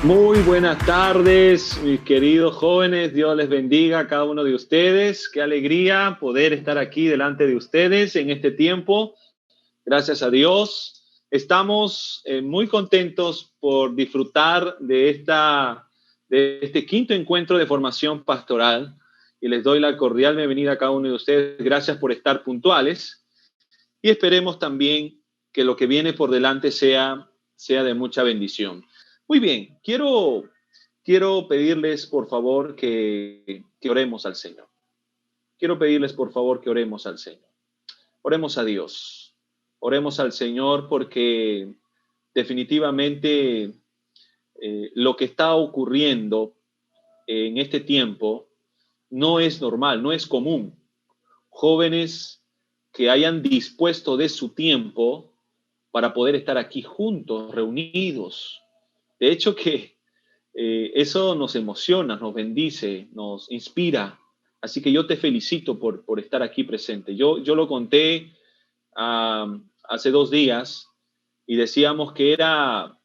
Muy buenas tardes, mis queridos jóvenes. Dios les bendiga a cada uno de ustedes. Qué alegría poder estar aquí delante de ustedes en este tiempo. Gracias a Dios. Estamos muy contentos por disfrutar de este quinto encuentro de formación pastoral y les doy la cordial bienvenida a cada uno de ustedes. Gracias por estar puntuales y esperemos también que lo que viene por delante sea de mucha bendición. Muy bien, quiero pedirles por favor que oremos al Señor. Quiero pedirles por favor que oremos al Señor. Oremos a Dios. Oremos al Señor porque definitivamente lo que está ocurriendo en este tiempo no es normal, no es común. Jóvenes que hayan dispuesto de su tiempo para poder estar aquí juntos, reunidos. De hecho que eso nos emociona, nos bendice, nos inspira. Así que yo te felicito por estar aquí presente. Yo lo conté hace 2 días y decíamos que era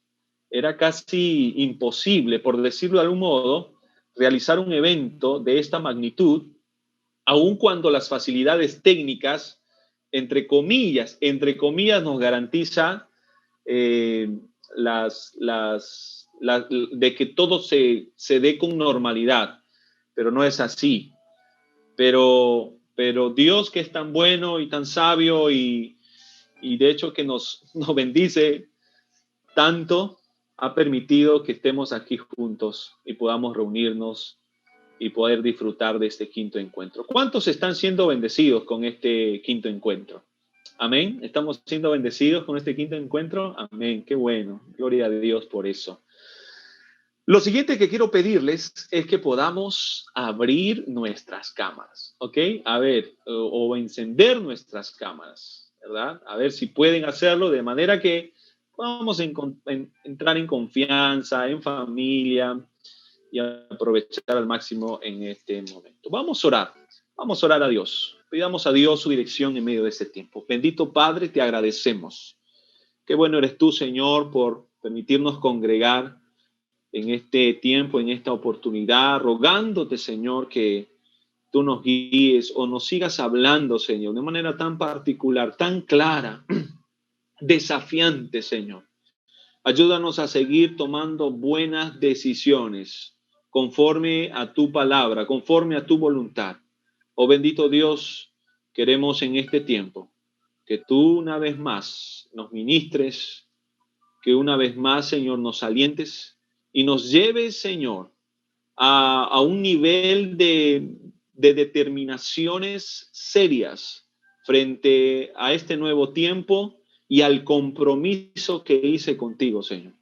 casi imposible, por decirlo de algún modo, realizar un evento de esta magnitud, aun cuando las facilidades técnicas, entre comillas nos garantiza eh, de que todo se dé con normalidad, pero no es así. Pero Dios, que es tan bueno y tan sabio y de hecho que nos bendice tanto, ha permitido que estemos aquí juntos y podamos reunirnos y poder disfrutar de este quinto encuentro. ¿Cuántos están siendo bendecidos con este quinto encuentro? Amén. ¿Estamos siendo bendecidos con este quinto encuentro? Amén. Qué bueno. Gloria a Dios por eso. Lo siguiente que quiero pedirles es que podamos abrir nuestras cámaras, ¿ok? A ver, o encender nuestras cámaras, ¿verdad? A ver si pueden hacerlo de manera que podamos entrar en confianza, en familia y aprovechar al máximo en este momento. Vamos a orar a Dios. Pidamos a Dios su dirección en medio de este tiempo. Bendito Padre, te agradecemos. Qué bueno eres tú, Señor, por permitirnos congregar en este tiempo, en esta oportunidad, rogándote, Señor, que tú nos guíes o nos sigas hablando, Señor, de manera tan particular, tan clara, desafiante, Señor. Ayúdanos a seguir tomando buenas decisiones conforme a tu palabra, conforme a tu voluntad. Oh bendito Dios, queremos en este tiempo que tú una vez más nos ministres, que una vez más, Señor, nos alientes y nos lleves, Señor, a un nivel de determinaciones serias frente a este nuevo tiempo y al compromiso que hice contigo, Señor.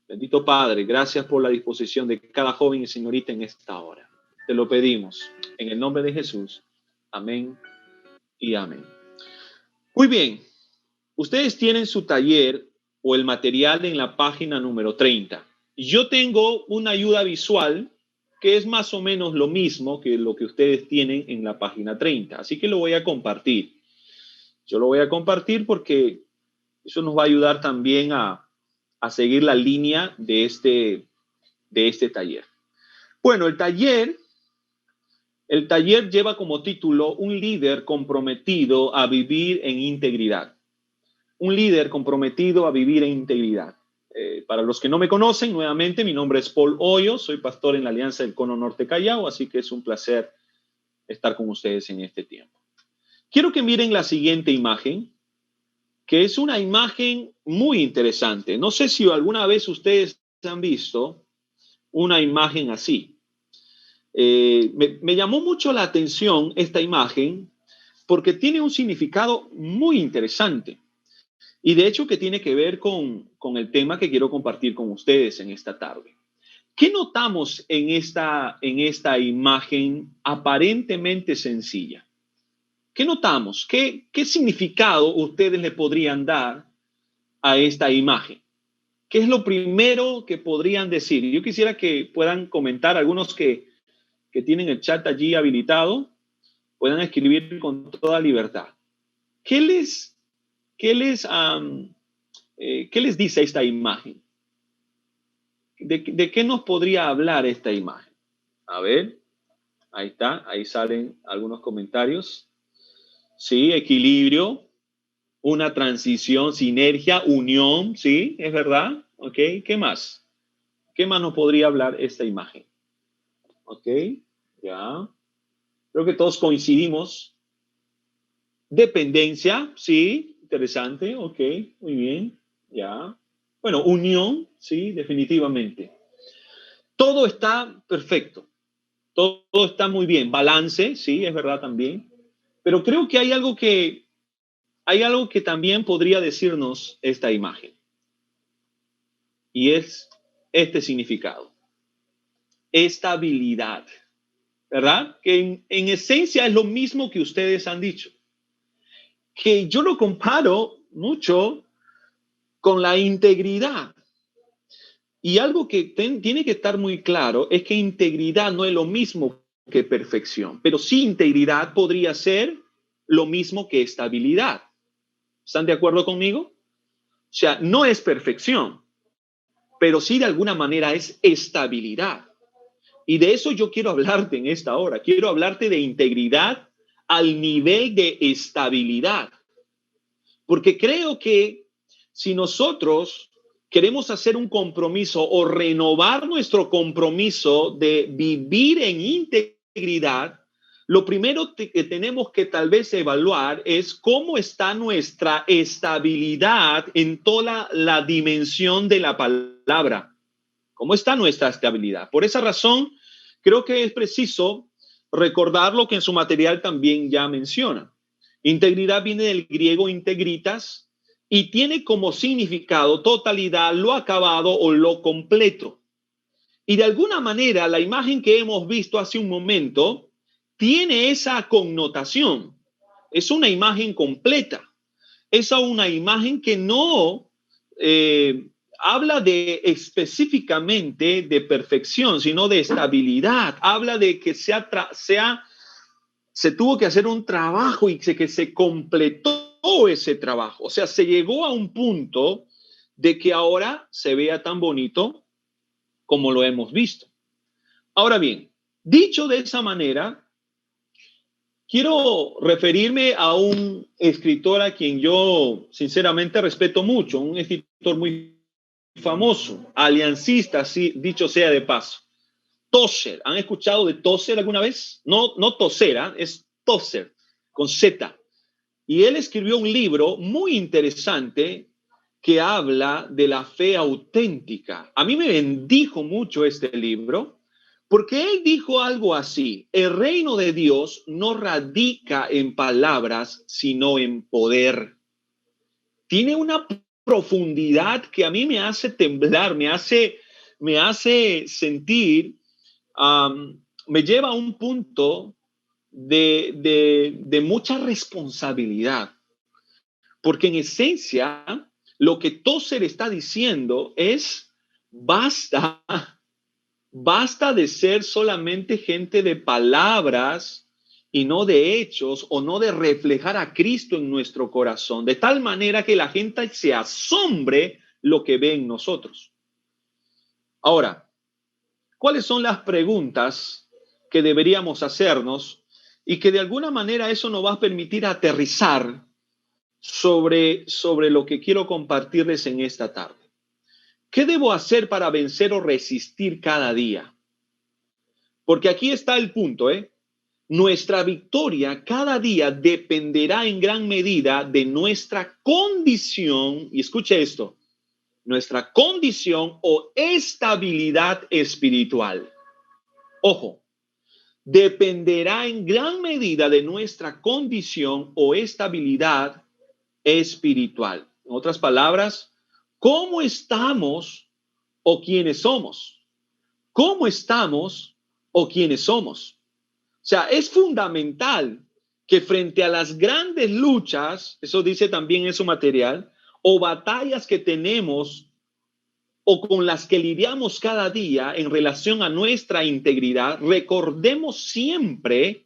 Bendito Padre, gracias por la disposición de cada joven y señorita en esta hora. Te lo pedimos en el nombre de Jesús. Amén y amén. Muy bien, ustedes tienen su taller o el material en la página número 30. Yo tengo una ayuda visual que es más o menos lo mismo que lo que ustedes tienen en la página 30. Así que lo voy a compartir. Yo lo voy a compartir porque eso nos va a ayudar también a seguir la línea de este taller. Bueno, el taller lleva como título Un líder comprometido a vivir en integridad. Un líder comprometido a vivir en integridad. Para los que no me conocen, nuevamente, mi nombre es Paul Hoyo, soy pastor en la Alianza del Cono Norte Callao, así que es un placer estar con ustedes en este tiempo. Quiero que miren la siguiente imagen, que es una imagen muy interesante. No sé si alguna vez ustedes han visto una imagen así. Me llamó mucho la atención esta imagen porque tiene un significado muy interesante. Y de hecho que tiene que ver con el tema que quiero compartir con ustedes en esta tarde. ¿Qué notamos en esta imagen aparentemente sencilla? ¿Qué notamos? ¿Qué significado ustedes le podrían dar a esta imagen? ¿Qué es lo primero que podrían decir? Yo quisiera que puedan comentar, algunos que tienen el chat allí habilitado, puedan escribir con toda libertad. ¿Qué les dice esta imagen? ¿De qué nos podría hablar esta imagen? A ver, ahí está, ahí salen algunos comentarios. Sí, equilibrio, una transición, sinergia, unión, sí, es verdad. Ok, ¿qué más? ¿Qué más nos podría hablar esta imagen? Ok, ya. Creo que todos coincidimos. Dependencia, sí, interesante, ok, muy bien, ya. Bueno, unión, sí, definitivamente. Todo está perfecto, todo está muy bien. Balance, sí, es verdad también. Pero creo que hay algo que también podría decirnos esta imagen, y es este significado: estabilidad, ¿verdad? Que en esencia es lo mismo que ustedes han dicho, que yo lo comparo mucho con la integridad. Y algo que tiene que estar muy claro es que integridad no es lo mismo que perfección, pero sí integridad podría ser lo mismo que estabilidad. ¿Están de acuerdo conmigo? O sea, no es perfección, pero sí de alguna manera es estabilidad. Y de eso yo quiero hablarte en esta hora. Quiero hablarte de integridad al nivel de estabilidad. Porque creo que si nosotros queremos hacer un compromiso o renovar nuestro compromiso de vivir en integridad, lo primero que tenemos que tal vez evaluar es cómo está nuestra estabilidad en toda la dimensión de la palabra. ¿Cómo está nuestra estabilidad? Por esa razón, creo que es preciso recordar lo que en su material también ya menciona. Integridad viene del griego integritas y tiene como significado totalidad, lo acabado o lo completo. Y de alguna manera la imagen que hemos visto hace un momento tiene esa connotación. Es una imagen completa. Es una imagen que no habla de específicamente de perfección, sino de estabilidad. Habla de que se tuvo que hacer un trabajo y que se completó ese trabajo. O sea, se llegó a un punto de que ahora se vea tan bonito como lo hemos visto. Ahora bien, dicho de esa manera, quiero referirme a un escritor a quien yo sinceramente respeto mucho, un escritor muy famoso, aliancista, sí, dicho sea de paso. Tozer. ¿Han escuchado de Tozer alguna vez? No, no Tosera, es Tozer, con Z. Y él escribió un libro muy interesante que habla de la fe auténtica. A mí me bendijo mucho este libro porque él dijo algo así: el reino de Dios no radica en palabras, sino en poder. Tiene una profundidad que a mí me hace temblar, me hace sentir, me lleva a un punto de mucha responsabilidad, porque en esencia lo que Tozer está diciendo es: basta, basta de ser solamente gente de palabras y no de hechos, o no de reflejar a Cristo en nuestro corazón, de tal manera que la gente se asombre lo que ve en nosotros. Ahora, ¿cuáles son las preguntas que deberíamos hacernos y que de alguna manera eso nos va a permitir aterrizar sobre lo que quiero compartirles en esta tarde? ¿Qué debo hacer para vencer o resistir cada día? Porque aquí está el punto, ¿eh? Nuestra victoria cada día dependerá en gran medida de nuestra condición, y escuche esto, nuestra condición o estabilidad espiritual. Ojo, dependerá en gran medida de nuestra condición o estabilidad espiritual. En otras palabras, ¿cómo estamos o quiénes somos? ¿Cómo estamos o quiénes somos? O sea, es fundamental que frente a las grandes luchas, eso dice también en su material, o batallas que tenemos o con las que lidiamos cada día en relación a nuestra integridad, recordemos siempre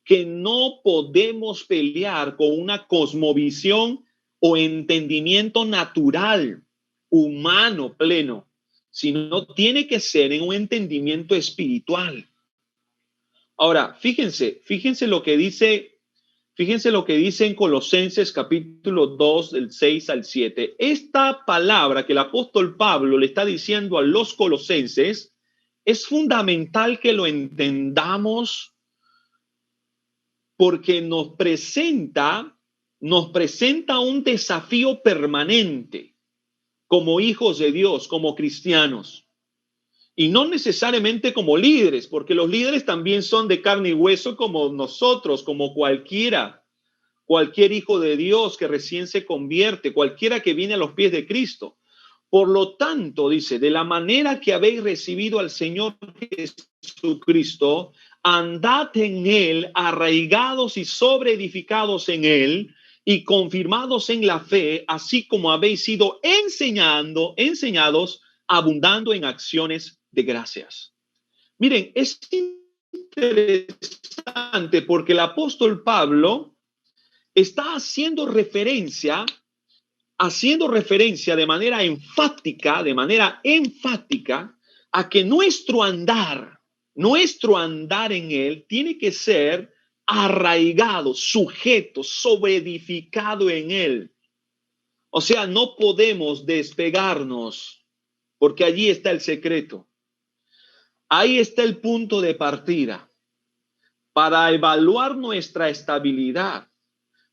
que no podemos pelear con una cosmovisión o entendimiento natural, humano, pleno, sino tiene que ser en un entendimiento espiritual. Ahora, fíjense lo que dice, fíjense lo que dice en Colosenses capítulo 2, del 6 al 7. Esta palabra que el apóstol Pablo le está diciendo a los colosenses es fundamental que lo entendamos porque nos presenta un desafío permanente como hijos de Dios, como cristianos. Y no necesariamente como líderes, porque los líderes también son de carne y hueso como nosotros, como cualquier hijo de Dios que recién se convierte, cualquiera que viene a los pies de Cristo. Por lo tanto, dice, de la manera que habéis recibido al Señor Jesucristo, andad en él, arraigados y sobreedificados en él, y confirmados en la fe, así como habéis sido enseñados, abundando en acciones de gracias. Miren, es interesante porque el apóstol Pablo está haciendo referencia de manera enfática a que nuestro andar en él tiene que ser arraigado, sujeto, sobreedificado en él. O sea, no podemos despegarnos, porque allí está el secreto. Ahí está el punto de partida. Para evaluar nuestra estabilidad,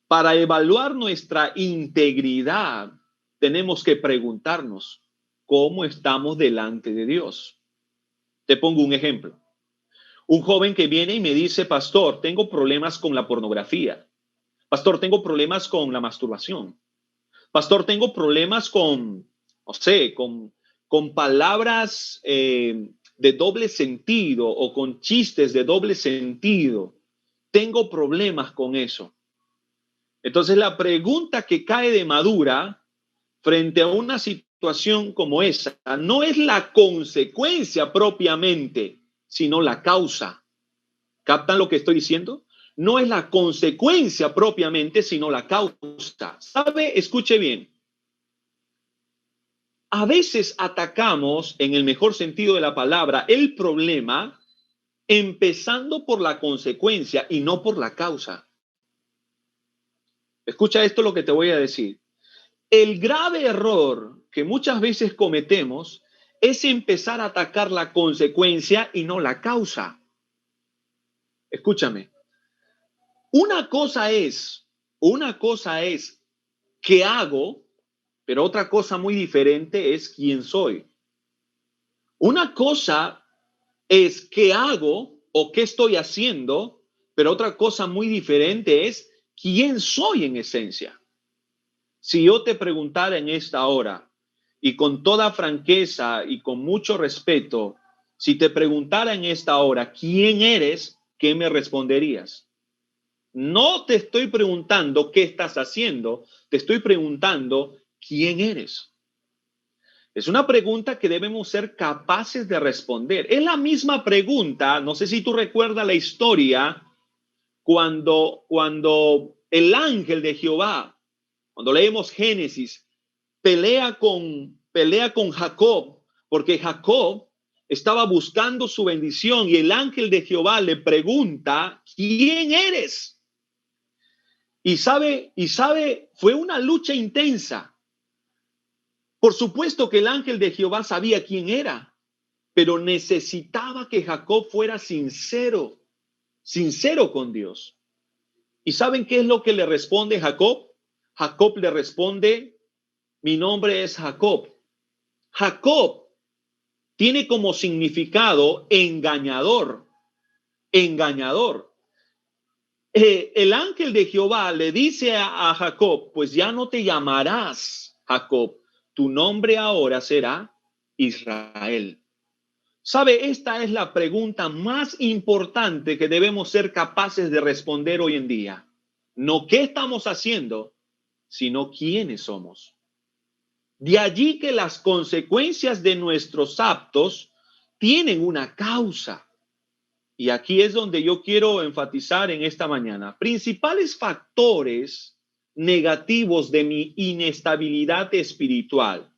para evaluar nuestra integridad, tenemos que preguntarnos cómo estamos delante de Dios. Te pongo un ejemplo. Un joven que viene y me dice, pastor, tengo problemas con la pornografía. Pastor, tengo problemas con la masturbación. Pastor, tengo problemas con palabras de doble sentido o con chistes de doble sentido. Tengo problemas con eso. Entonces la pregunta que cae de madura frente a una situación como esa no es la consecuencia propiamente, sino la causa. ¿Captan lo que estoy diciendo? No es la consecuencia propiamente, sino la causa. ¿Sabe? Escuche bien. A veces atacamos, en el mejor sentido de la palabra, el problema empezando por la consecuencia y no por la causa. Escucha esto lo que te voy a decir. El grave error que muchas veces cometemos es empezar a atacar la consecuencia y no la causa. Escúchame. Una cosa es qué hago, pero otra cosa muy diferente es quién soy. Una cosa es qué hago o qué estoy haciendo, pero otra cosa muy diferente es quién soy en esencia. Si yo te preguntara en esta hora, y con toda franqueza y con mucho respeto, si te preguntara en esta hora quién eres, ¿qué me responderías? No te estoy preguntando qué estás haciendo, te estoy preguntando quién eres. Es una pregunta que debemos ser capaces de responder. Es la misma pregunta, no sé si tú recuerdas la historia, cuando el ángel de Jehová, cuando leemos Génesis, pelea con Jacob, porque Jacob estaba buscando su bendición y el ángel de Jehová le pregunta, ¿quién eres? Y sabe, fue una lucha intensa. Por supuesto que el ángel de Jehová sabía quién era, pero necesitaba que Jacob fuera sincero con Dios. ¿Y saben qué es lo que le responde Jacob? Jacob le responde, mi nombre es Jacob. Jacob tiene como significado engañador. El ángel de Jehová le dice a Jacob, pues ya no te llamarás Jacob, tu nombre ahora será Israel. ¿Sabe? Esta es la pregunta más importante que debemos ser capaces de responder hoy en día. No qué estamos haciendo, sino quiénes somos. De allí que las consecuencias de nuestros actos tienen una causa. Y aquí es donde yo quiero enfatizar en esta mañana. Principales factores negativos de mi inestabilidad espiritual,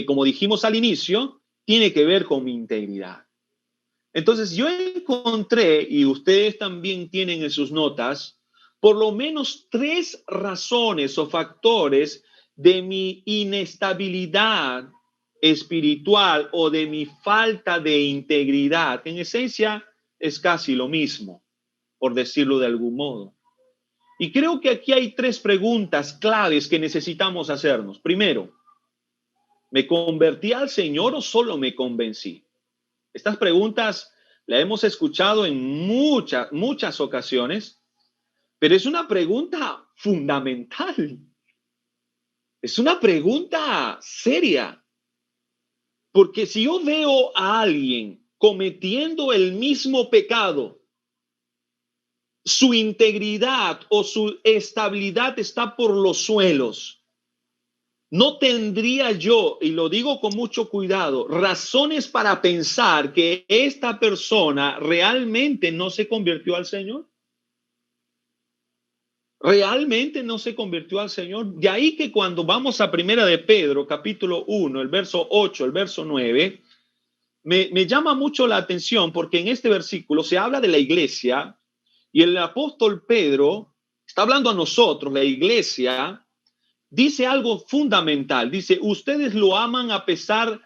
que como dijimos al inicio, tiene que ver con mi integridad. Entonces yo encontré, y ustedes también tienen en sus notas, por lo menos 3 razones o factores de mi inestabilidad espiritual o de mi falta de integridad. En esencia es casi lo mismo, por decirlo de algún modo. Y creo que aquí hay 3 preguntas claves que necesitamos hacernos. Primero, ¿me convertí al Señor o solo me convencí? Estas preguntas las hemos escuchado en muchas ocasiones, pero es una pregunta fundamental. Es una pregunta seria. Porque si yo veo a alguien cometiendo el mismo pecado, su integridad o su estabilidad está por los suelos. No tendría yo, y lo digo con mucho cuidado, razones para pensar que esta persona realmente no se convirtió al Señor. Realmente no se convirtió al Señor. De ahí que cuando vamos a Primera de Pedro, capítulo 1, el verso 8, el verso 9, me llama mucho la atención porque en este versículo se habla de la iglesia y el apóstol Pedro está hablando a nosotros, la iglesia. Dice algo fundamental, dice, ustedes lo aman a pesar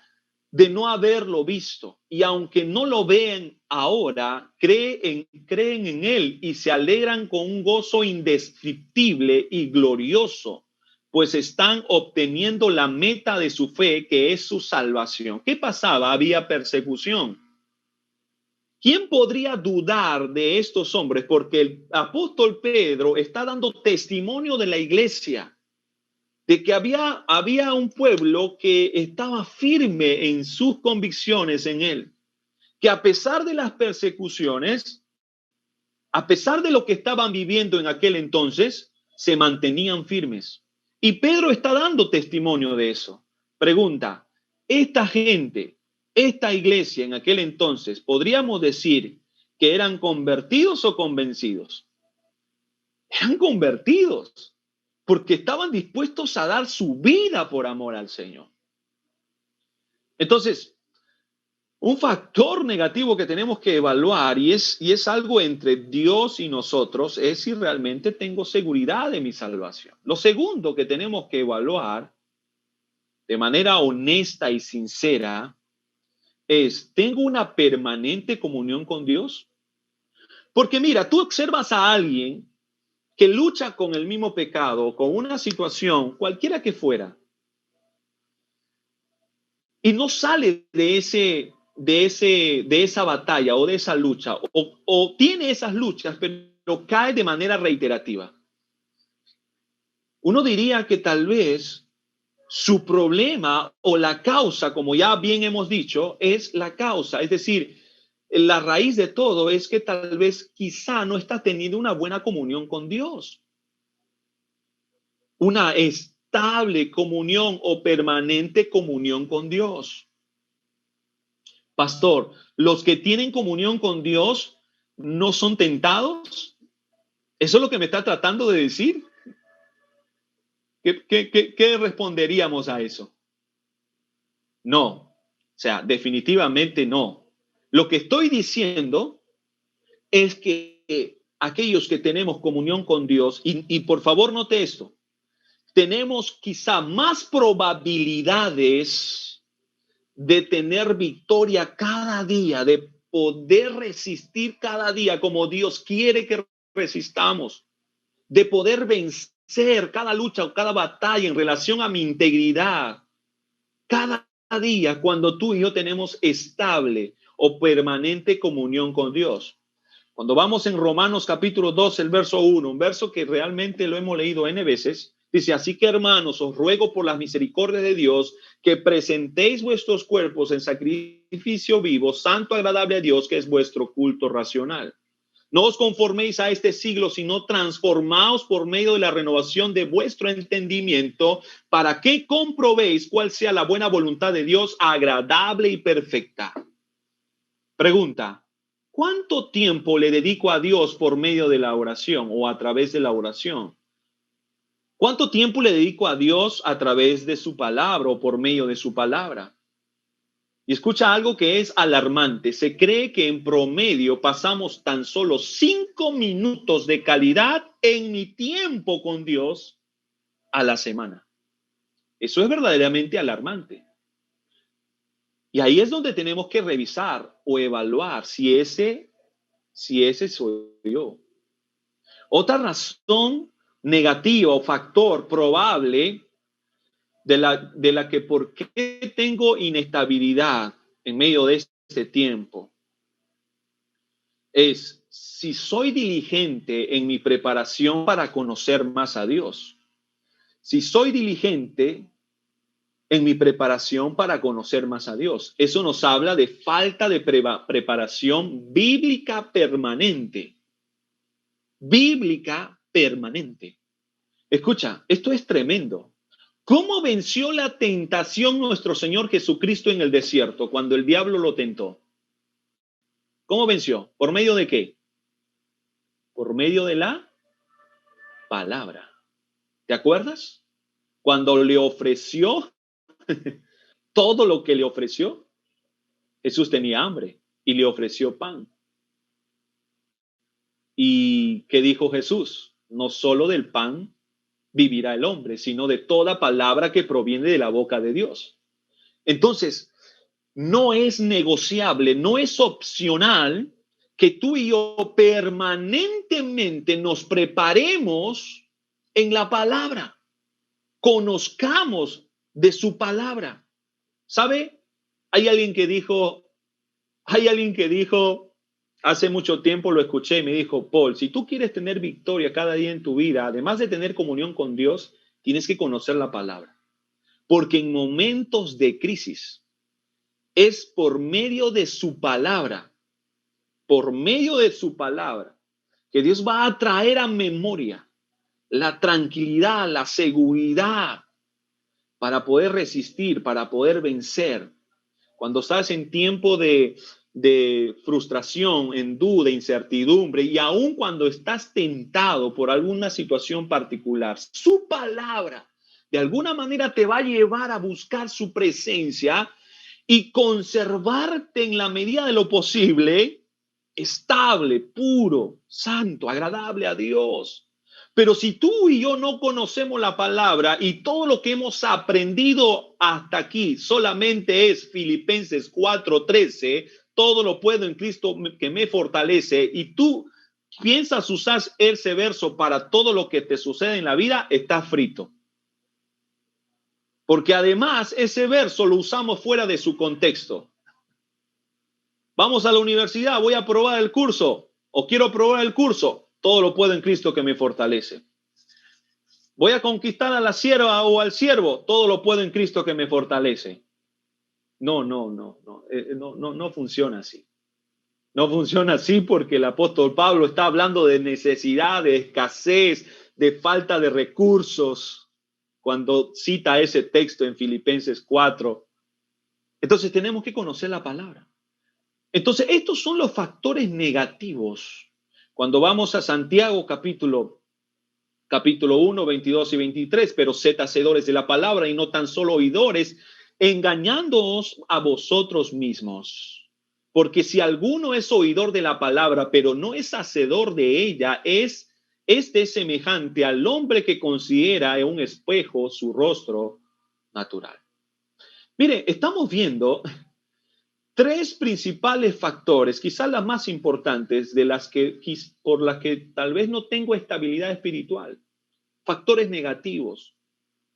de no haberlo visto, y aunque no lo vean ahora, creen en él y se alegran con un gozo indescriptible y glorioso, pues están obteniendo la meta de su fe, que es su salvación. ¿Qué pasaba? Había persecución. ¿Quién podría dudar de estos hombres? Porque el apóstol Pedro está dando testimonio de la iglesia, de que había un pueblo que estaba firme en sus convicciones en él, que a pesar de las persecuciones, a pesar de lo que estaban viviendo en aquel entonces, se mantenían firmes. Y Pedro está dando testimonio de eso. Pregunta, esta gente, esta iglesia en aquel entonces, ¿podríamos decir que eran convertidos o convencidos? Eran convertidos, porque estaban dispuestos a dar su vida por amor al Señor. Entonces, un factor negativo que tenemos que evaluar, y es algo entre Dios y nosotros, es si realmente tengo seguridad de mi salvación. Lo segundo que tenemos que evaluar de manera honesta y sincera es, ¿tengo una permanente comunión con Dios? Porque mira, tú observas a alguien que lucha con el mismo pecado, con una situación, cualquiera que fuera, y no sale de esa batalla o de esa lucha, o tiene esas luchas, pero cae de manera reiterativa. Uno diría que tal vez su problema o la causa, como ya bien hemos dicho, es la causa, es decir, la raíz de todo es que tal vez quizá no está teniendo una buena comunión con Dios, una estable comunión o permanente comunión con Dios. Pastor, los que tienen comunión con Dios no son tentados. ¿Eso es lo que me está tratando de decir? ¿Qué responderíamos a eso? No, o sea, definitivamente no. Lo que estoy diciendo es que aquellos que tenemos comunión con Dios, y por favor note esto, tenemos quizá más probabilidades de tener victoria cada día, de poder resistir cada día como Dios quiere que resistamos, de poder vencer cada lucha o cada batalla en relación a mi integridad, cada día cuando tú y yo tenemos estable o permanente comunión con Dios. Cuando vamos en Romanos capítulo 2, el verso 1, un verso que realmente lo hemos leído N veces, dice, así que hermanos, os ruego por las misericordias de Dios que presentéis vuestros cuerpos en sacrificio vivo, santo, agradable a Dios, que es vuestro culto racional. No os conforméis a este siglo, sino transformaos por medio de la renovación de vuestro entendimiento, para que comprobéis cuál sea la buena voluntad de Dios, agradable y perfecta. Pregunta, ¿cuánto tiempo le dedico a Dios por medio de la oración o a través de la oración? ¿Cuánto tiempo le dedico a Dios a través de su palabra o por medio de su palabra? Y escucha algo que es alarmante. Se cree que en promedio pasamos tan solo 5 minutos de calidad en mi tiempo con Dios a la semana. Eso es verdaderamente alarmante. Y ahí es donde tenemos que revisar o evaluar si ese soy yo. Otra razón negativa o factor probable de la que por qué tengo inestabilidad en medio de este tiempo es si soy diligente en mi preparación para conocer más a Dios. Si soy diligente en mi preparación para conocer más a Dios. Eso nos habla de falta de preparación bíblica permanente. Bíblica permanente. Escucha, esto es tremendo. ¿Cómo venció la tentación nuestro Señor Jesucristo en el desierto cuando el diablo lo tentó? ¿Cómo venció? ¿Por medio de qué? Por medio de la palabra. ¿Te acuerdas? Cuando le ofreció todo lo que le ofreció, Jesús tenía hambre y le ofreció pan. ¿Y qué dijo Jesús? No solo del pan vivirá el hombre, sino de toda palabra que proviene de la boca de Dios. Entonces, no es negociable, no es opcional que tú y yo permanentemente nos preparemos en la palabra, conozcamos de su palabra. ¿Sabe? Hay alguien que dijo hace mucho tiempo, lo escuché y me dijo, Paul, si tú quieres tener victoria cada día en tu vida, además de tener comunión con Dios, tienes que conocer la palabra. Porque en momentos de crisis es por medio de su palabra, que Dios va a traer a memoria la tranquilidad, la seguridad para poder resistir, para poder vencer. Cuando estás en tiempo de frustración, en duda, incertidumbre, y aun cuando estás tentado por alguna situación particular, su palabra de alguna manera te va a llevar a buscar su presencia y conservarte en la medida de lo posible estable, puro, santo, agradable a Dios. Pero si tú y yo no conocemos la palabra y todo lo que hemos aprendido hasta aquí solamente es Filipenses 4:13, todo lo puedo en Cristo que me fortalece, y tú piensas usar ese verso para todo lo que te sucede en la vida, estás frito. Porque además ese verso lo usamos fuera de su contexto. Vamos a la universidad, voy a probar el curso o quiero probar el curso. Todo lo puedo en Cristo que me fortalece. Voy a conquistar a la sierva o al siervo. Todo lo puedo en Cristo que me fortalece. No funciona así. No funciona así porque el apóstol Pablo está hablando de necesidad, de escasez, de falta de recursos cuando cita ese texto en Filipenses 4. Entonces tenemos que conocer la palabra. Entonces, estos son los factores negativos. Cuando vamos a Santiago capítulo 1, 22 y 23, pero sed hacedores de la palabra y no tan solo oidores, engañándoos a vosotros mismos. Porque si alguno es oidor de la palabra, pero no es hacedor de ella, este es semejante al hombre que considera en un espejo su rostro natural. Mire, estamos viendo tres principales factores, quizás las más importantes, por las que tal vez no tengo estabilidad espiritual. Factores negativos.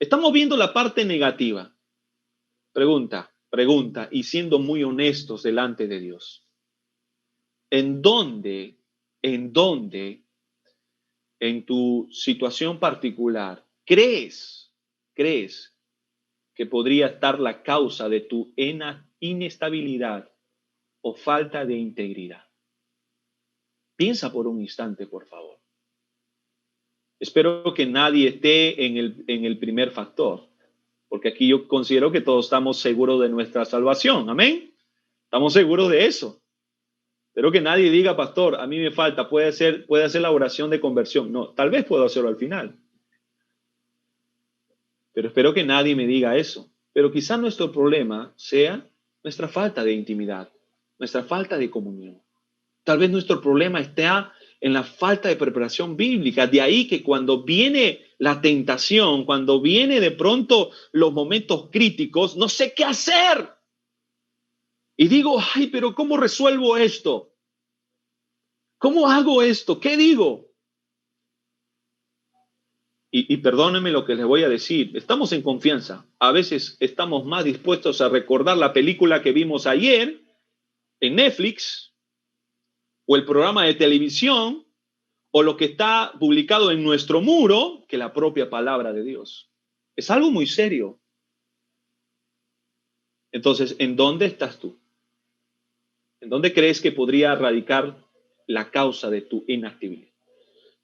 Estamos viendo la parte negativa. Pregunta, y siendo muy honestos delante de Dios. ¿En dónde en tu situación particular crees que podría estar la causa de tu inestabilidad o falta de integridad? Piensa por un instante, por favor. Espero que nadie esté en el primer factor, porque aquí yo considero que todos estamos seguros de nuestra salvación. Amén. Estamos seguros de eso. Espero que nadie diga, pastor, a mí me falta, puede hacer la oración de conversión. No, tal vez puedo hacerlo al final. pero espero que nadie me diga eso. Pero quizá nuestro problema sea nuestra falta de intimidad, nuestra falta de comunión. Tal vez nuestro problema esté en la falta de preparación bíblica. De ahí que cuando viene la tentación, cuando viene de pronto los momentos críticos, no sé qué hacer. Y digo, ay, pero ¿cómo resuelvo esto? ¿Cómo hago esto? ¿Qué digo? Y perdónenme lo que les voy a decir. Estamos en confianza. A veces estamos más dispuestos a recordar la película que vimos ayer en Netflix o el programa de televisión o lo que está publicado en nuestro muro que la propia palabra de Dios. Es algo muy serio. Entonces, ¿en dónde estás tú? ¿En dónde crees que podría radicar la causa de tu inactividad?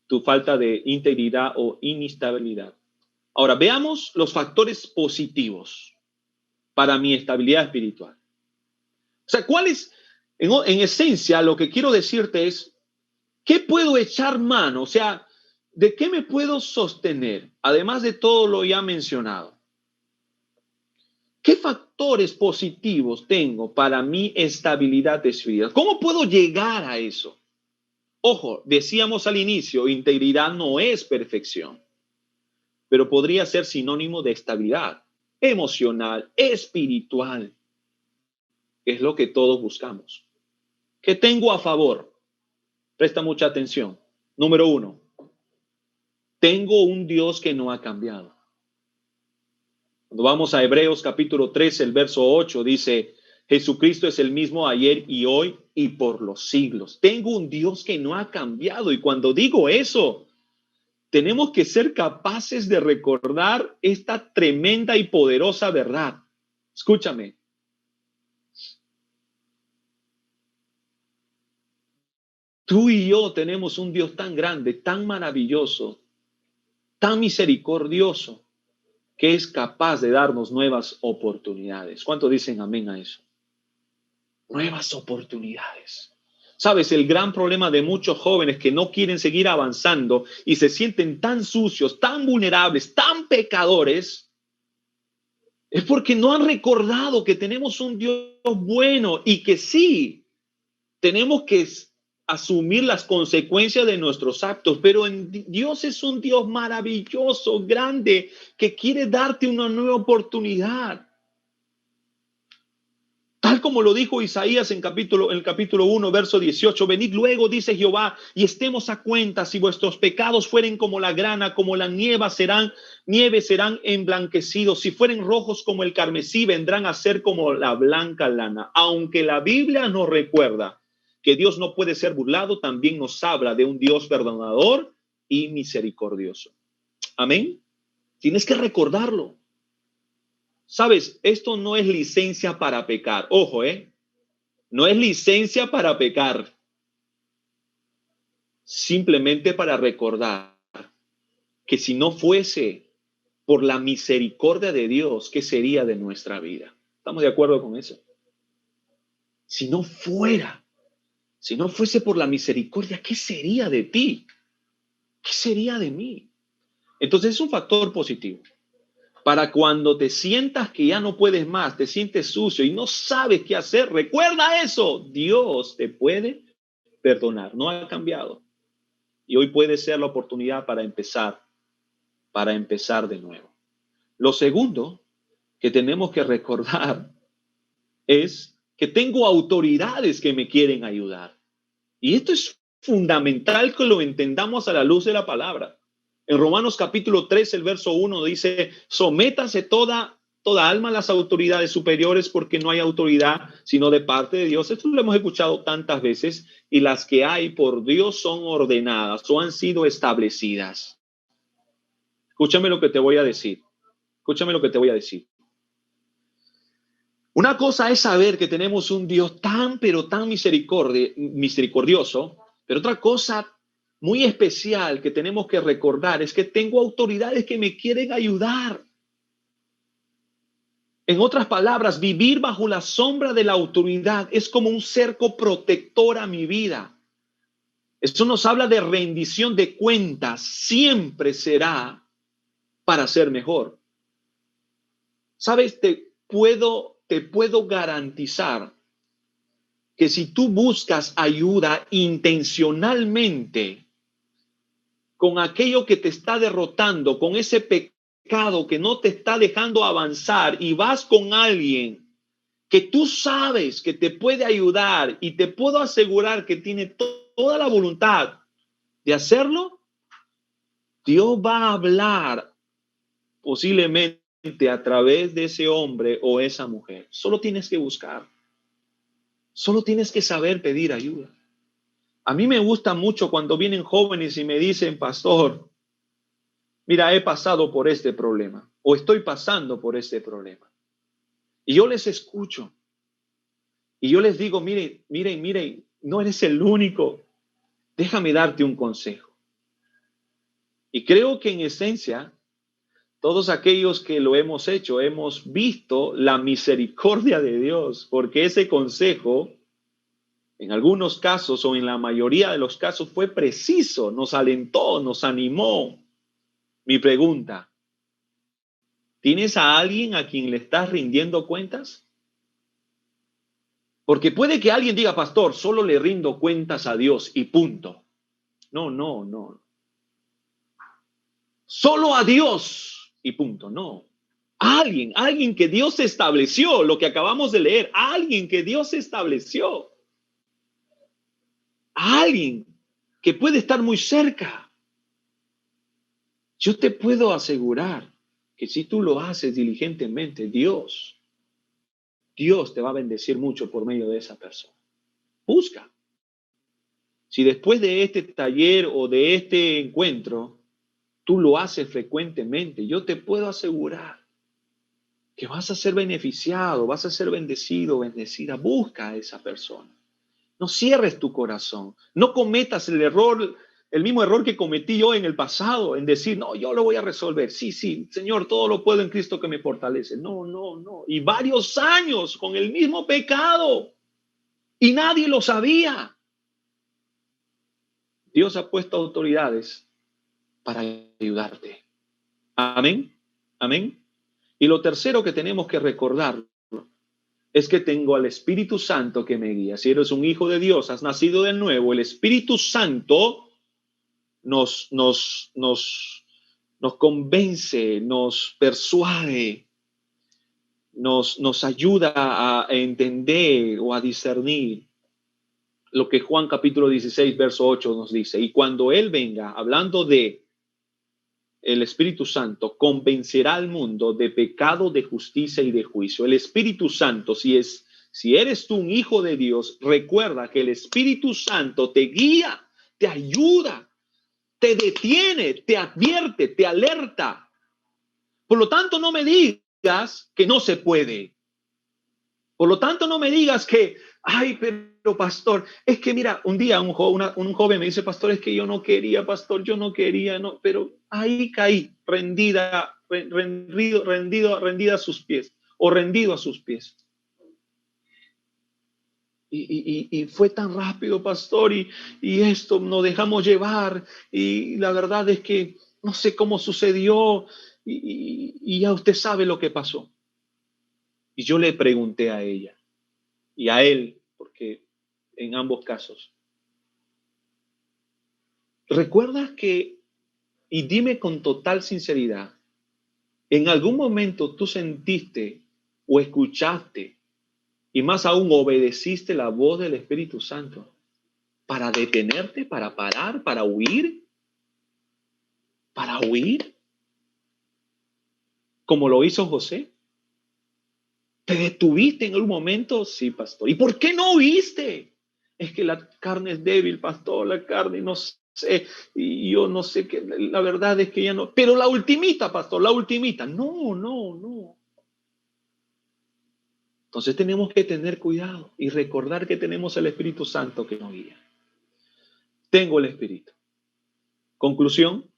Tu falta de integridad o inestabilidad. Ahora, veamos los factores positivos para mi estabilidad espiritual. O sea, ¿cuál es, en esencia, lo que quiero decirte es, ¿qué puedo echar mano? O sea, ¿de qué me puedo sostener? Además de todo lo ya mencionado. ¿Qué factores positivos tengo para mi estabilidad espiritual? ¿Cómo puedo llegar a eso? Ojo, decíamos al inicio, integridad no es perfección, pero podría ser sinónimo de estabilidad emocional, espiritual. Es lo que todos buscamos. ¿Qué tengo a favor? Presta mucha atención. Número 1, tengo un Dios que no ha cambiado. Cuando vamos a Hebreos capítulo 3, el verso 8, dice, Jesucristo es el mismo ayer y hoy y por los siglos. Tengo un Dios que no ha cambiado. Y cuando digo eso, tenemos que ser capaces de recordar esta tremenda y poderosa verdad. Escúchame. Tú y yo tenemos un Dios tan grande, tan maravilloso, tan misericordioso, que es capaz de darnos nuevas oportunidades. ¿Cuántos dicen amén a eso? Nuevas oportunidades. Sabes, el gran problema de muchos jóvenes que no quieren seguir avanzando y se sienten tan sucios, tan vulnerables, tan pecadores, es porque no han recordado que tenemos un Dios bueno y que sí, tenemos que asumir las consecuencias de nuestros actos, pero Dios es un Dios maravilloso, grande, que quiere darte una nueva oportunidad. Tal como lo dijo Isaías en el capítulo 1, verso 18, venid luego, dice Jehová, y estemos a cuenta, si vuestros pecados fueren como la grana, como la nieve serán emblanquecidos, si fueren rojos como el carmesí, vendrán a ser como la blanca lana. Aunque la Biblia nos recuerda que Dios no puede ser burlado, también nos habla de un Dios perdonador y misericordioso. Amén. Tienes que recordarlo. Sabes, esto no es licencia para pecar. Ojo, no es licencia para pecar. Simplemente para recordar que si no fuese por la misericordia de Dios, ¿qué sería de nuestra vida? ¿Estamos de acuerdo con eso? Si no fuese por la misericordia, ¿qué sería de ti? ¿Qué sería de mí? Entonces es un factor positivo. Para cuando te sientas que ya no puedes más, te sientes sucio y no sabes qué hacer, recuerda eso. Dios te puede perdonar, no ha cambiado. Y hoy puede ser la oportunidad para empezar de nuevo. Lo segundo que tenemos que recordar es que tengo autoridades que me quieren ayudar. Y esto es fundamental que lo entendamos a la luz de la palabra. En Romanos capítulo 3, el verso 1 dice, sométase toda alma a las autoridades superiores porque no hay autoridad sino de parte de Dios. Esto lo hemos escuchado tantas veces y las que hay por Dios son ordenadas o han sido establecidas. Escúchame lo que te voy a decir. Escúchame lo que te voy a decir. Una cosa es saber que tenemos un Dios tan, pero tan misericordioso, pero otra cosa muy especial que tenemos que recordar es que tengo autoridades que me quieren ayudar. En otras palabras, vivir bajo la sombra de la autoridad es como un cerco protector a mi vida. Esto nos habla de rendición de cuentas. Siempre será para ser mejor. ¿Sabes? Te puedo garantizar que si tú buscas ayuda intencionalmente con aquello que te está derrotando, con ese pecado que no te está dejando avanzar y vas con alguien que tú sabes que te puede ayudar y te puedo asegurar que tiene toda la voluntad de hacerlo, Dios va a hablar posiblemente a través de ese hombre o esa mujer. Solo tienes que buscar. Solo tienes que saber pedir ayuda. A mí me gusta mucho cuando vienen jóvenes y me dicen, pastor, mira, he pasado por este problema o estoy pasando por este problema. Y yo les escucho y yo les digo, miren, no eres el único. Déjame darte un consejo. Y creo que en esencia, todos aquellos que lo hemos hecho, hemos visto la misericordia de Dios, porque ese consejo, en algunos casos o en la mayoría de los casos, fue preciso, nos alentó, nos animó. Mi pregunta, ¿tienes a alguien a quien le estás rindiendo cuentas? Porque puede que alguien diga, pastor, solo le rindo cuentas a Dios y punto. No. Solo a Dios y punto, no. Alguien que Dios estableció, lo que acabamos de leer, alguien que Dios estableció. Alguien que puede estar muy cerca. Yo te puedo asegurar que si tú lo haces diligentemente, Dios te va a bendecir mucho por medio de esa persona. Busca. Si después de este taller o de este encuentro, tú lo haces frecuentemente, yo te puedo asegurar que vas a ser beneficiado, vas a ser bendecido, bendecida. Busca a esa persona. No cierres tu corazón. No cometas el mismo error que cometí yo en el pasado, en decir, no, yo lo voy a resolver. Sí, Señor, todo lo puedo en Cristo que me fortalece. No. Y varios años con el mismo pecado y nadie lo sabía. Dios ha puesto autoridades para ayudarte. Amén. Y lo tercero que tenemos que recordar es que tengo al Espíritu Santo que me guía. Si eres un hijo de Dios, has nacido de nuevo, el Espíritu Santo nos convence, nos persuade, nos ayuda a entender o a discernir lo que Juan capítulo 16, verso 8 nos dice. Y cuando Él venga, hablando de el Espíritu Santo, convencerá al mundo de pecado, de justicia y de juicio. El Espíritu Santo, si eres tú un hijo de Dios, recuerda que el Espíritu Santo te guía, te ayuda, te detiene, te advierte, te alerta. Por lo tanto, no me digas que no se puede. Por lo tanto, no me digas que, ay, pero pastor, es que mira, un día un joven me dice, pastor, es que yo no quería, pastor, yo no quería, no, pero ahí caí, rendida a sus pies, o rendido a sus pies. Y fue tan rápido, pastor, y esto nos dejamos llevar, y la verdad es que no sé cómo sucedió, y ya usted sabe lo que pasó. Y yo le pregunté a ella, y a él, porque en ambos casos, ¿recuerdas que, y dime con total sinceridad, en algún momento tú sentiste o escuchaste, y más aún obedeciste la voz del Espíritu Santo para detenerte, para parar, para huir, como lo hizo José? ¿Te detuviste en algún momento? Sí, pastor. ¿Y por qué no huiste? Es que la carne es débil, pastor, la carne no sé, y yo no sé qué, la verdad es que ya no. Pero la ultimita, pastor, la ultimita. No. Entonces tenemos que tener cuidado y recordar que tenemos el Espíritu Santo que nos guía. Tengo el Espíritu. Conclusión.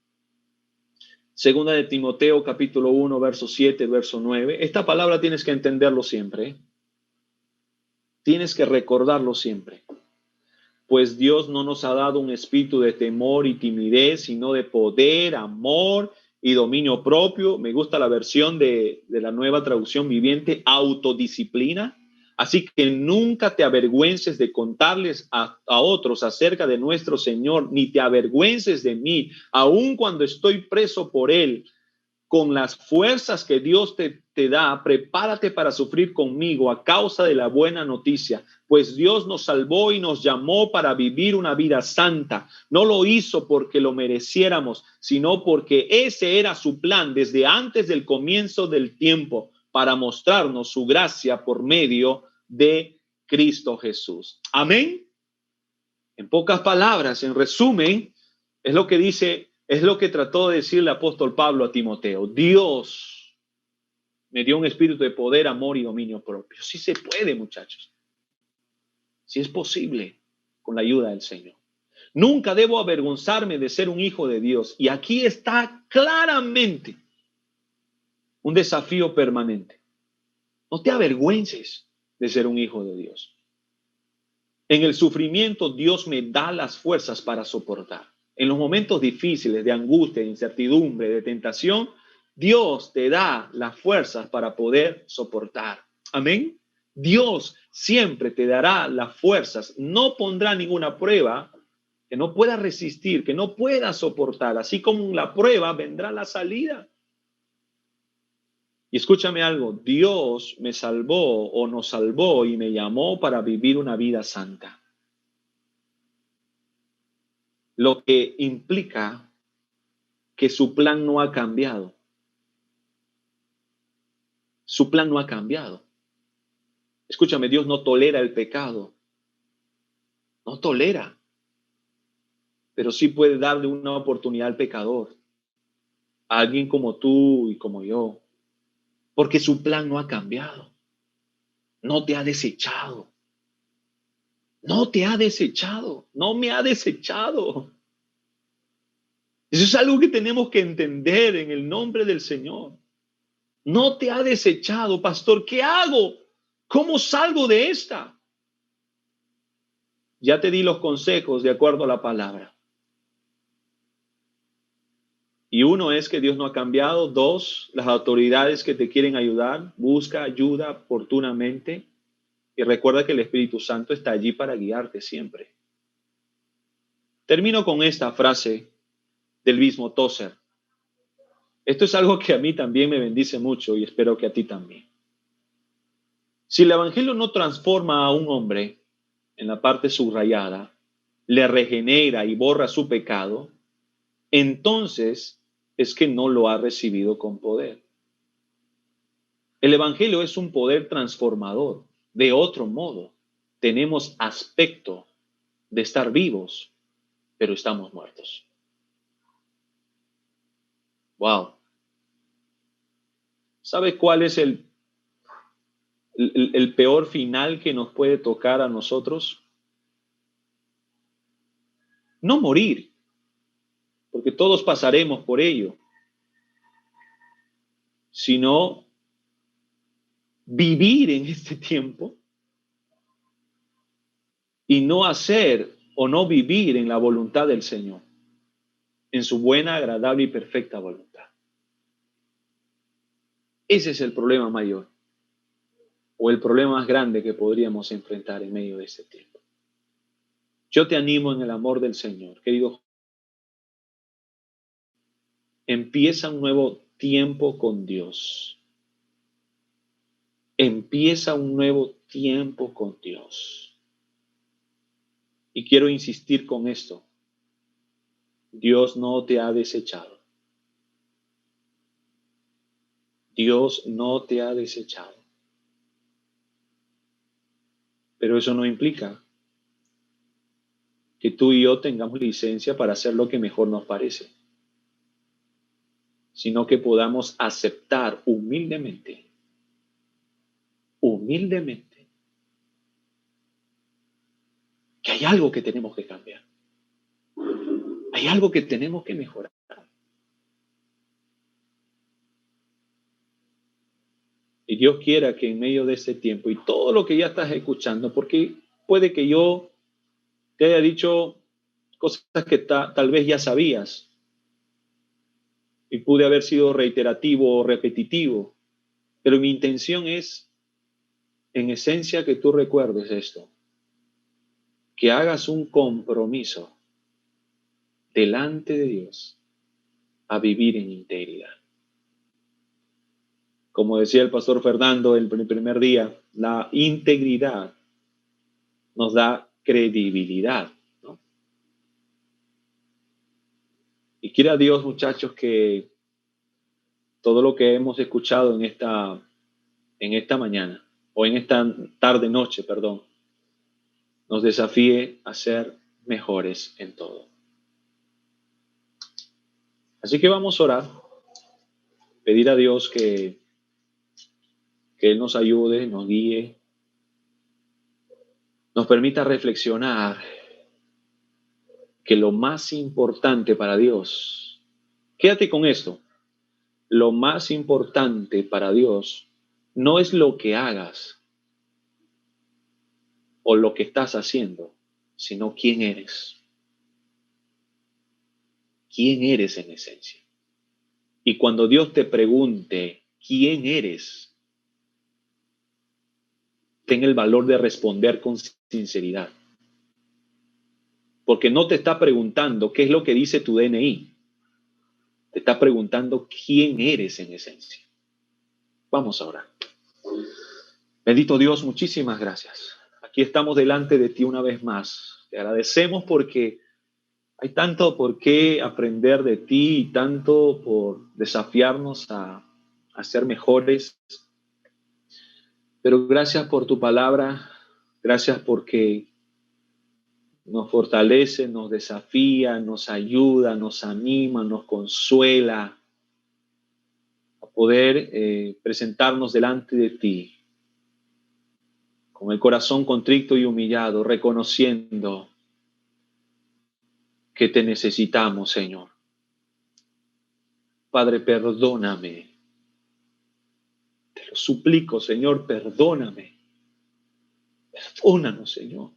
Segunda de Timoteo, capítulo 1, verso 7, verso 9. Esta palabra tienes que entenderlo siempre, ¿eh? Tienes que recordarlo siempre. Pues Dios no nos ha dado un espíritu de temor y timidez, sino de poder, amor y dominio propio. Me gusta la versión de la Nueva Traducción Viviente, autodisciplina. Así que nunca te avergüences de contarles a otros acerca de nuestro Señor, ni te avergüences de mí, aun cuando estoy preso por Él. Con las fuerzas que Dios te da, prepárate para sufrir conmigo a causa de la buena noticia, pues Dios nos salvó y nos llamó para vivir una vida santa. No lo hizo porque lo mereciéramos, sino porque ese era su plan desde antes del comienzo del tiempo, para mostrarnos su gracia por medio de Cristo Jesús. Amén. En pocas palabras, en resumen, es lo que dice, es lo que trató de decir el apóstol Pablo a Timoteo. Dios me dio un espíritu de poder, amor y dominio propio. Sí se puede, muchachos. Sí es posible con la ayuda del Señor. Nunca debo avergonzarme de ser un hijo de Dios. Y aquí está claramente un desafío permanente. No te avergüences de ser un hijo de Dios. En el sufrimiento, Dios me da las fuerzas para soportar. En los momentos difíciles de angustia, de incertidumbre, de tentación, Dios te da las fuerzas para poder soportar. Amén. Dios siempre te dará las fuerzas. No pondrá ninguna prueba que no pueda resistir, que no pueda soportar. Así como en la prueba vendrá la salida. Y escúchame algo, Dios me salvó o nos salvó y me llamó para vivir una vida santa. Lo que implica que su plan no ha cambiado. Su plan no ha cambiado. Escúchame, Dios no tolera el pecado. No tolera. Pero sí puede darle una oportunidad al pecador. A alguien como tú y como yo. Porque su plan no ha cambiado. No te ha desechado. No te ha desechado. No me ha desechado. Eso es algo que tenemos que entender en el nombre del Señor. No te ha desechado, pastor. ¿Qué hago? ¿Cómo salgo de esta? Ya te di los consejos de acuerdo a la palabra. Y uno es que Dios no ha cambiado. Dos, las autoridades que te quieren ayudar, busca ayuda oportunamente. Y recuerda que el Espíritu Santo está allí para guiarte siempre. Termino con esta frase del mismo Tozer. Esto es algo que a mí también me bendice mucho y espero que a ti también. Si el Evangelio no transforma a un hombre, en la parte subrayada, le regenera y borra su pecado, entonces es que no lo ha recibido con poder. El Evangelio es un poder transformador. De otro modo, tenemos aspecto de estar vivos, pero estamos muertos. Wow. ¿Sabe cuál es el peor final que nos puede tocar a nosotros? No morir, porque todos pasaremos por ello, sino vivir en este tiempo y no hacer o no vivir en la voluntad del Señor, en su buena, agradable y perfecta voluntad. Ese es el problema mayor, o el problema más grande que podríamos enfrentar en medio de este tiempo. Yo te animo en el amor del Señor, querido. Empieza un nuevo tiempo con Dios. Empieza un nuevo tiempo con Dios. Y quiero insistir con esto. Dios no te ha desechado. Dios no te ha desechado. Pero eso no implica que tú y yo tengamos licencia para hacer lo que mejor nos parece, sino que podamos aceptar humildemente, que hay algo que tenemos que cambiar. Hay algo que tenemos que mejorar. Y Dios quiera que en medio de ese tiempo y todo lo que ya estás escuchando, porque puede que yo te haya dicho cosas que tal vez ya sabías, y pude haber sido reiterativo o repetitivo, pero mi intención es, en esencia, que tú recuerdes esto, que hagas un compromiso delante de Dios a vivir en integridad. Como decía el pastor Fernando el primer día, la integridad nos da credibilidad, ¿no? Y quiera Dios, muchachos, que todo lo que hemos escuchado en esta mañana, o en esta tarde-noche, perdón, nos desafíe a ser mejores en todo. Así que vamos a orar, pedir a Dios que Él nos ayude, nos guíe, nos permita reflexionar que lo más importante para Dios, quédate con esto, lo más importante para Dios no es lo que hagas o lo que estás haciendo, sino quién eres. ¿Quién eres en esencia? Y cuando Dios te pregunte quién eres, ten el valor de responder con sinceridad. Porque no te está preguntando qué es lo que dice tu DNI. Te está preguntando quién eres en esencia. Vamos a orar. Bendito Dios, muchísimas gracias. Aquí estamos delante de ti una vez más. Te agradecemos porque hay tanto por qué aprender de ti y tanto por desafiarnos a ser mejores. Pero gracias por tu palabra. Gracias porque nos fortalece, nos desafía, nos ayuda, nos anima, nos consuela a poder presentarnos delante de ti con el corazón contrito y humillado, reconociendo que te necesitamos, Señor. Padre, perdóname. Te lo suplico, Señor, perdóname. Perdónanos, Señor.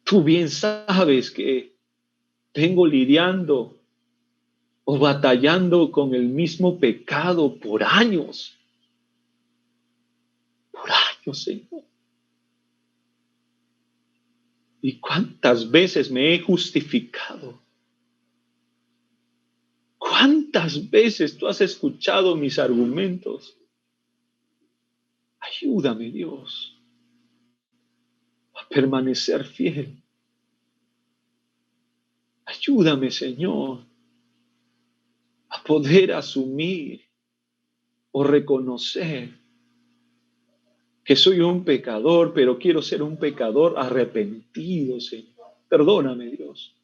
Tú bien sabes que vengo lidiando o batallando con el mismo pecado por años. Por años, Señor. ¿Y cuántas veces me he justificado? ¿Cuántas veces tú has escuchado mis argumentos? Ayúdame, Dios, a permanecer fiel. Ayúdame, Señor, a poder asumir o reconocer que soy un pecador, pero quiero ser un pecador arrepentido, Señor. Perdóname, Dios.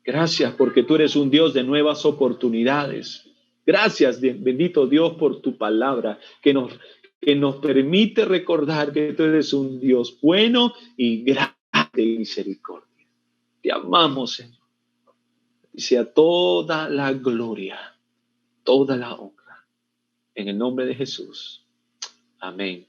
Gracias porque tú eres un Dios de nuevas oportunidades. Gracias, bendito Dios, por tu palabra que nos permite recordar que tú eres un Dios bueno y grande de misericordia. Te amamos, Señor. Y sea toda la gloria, toda la honra. En el nombre de Jesús. Amén.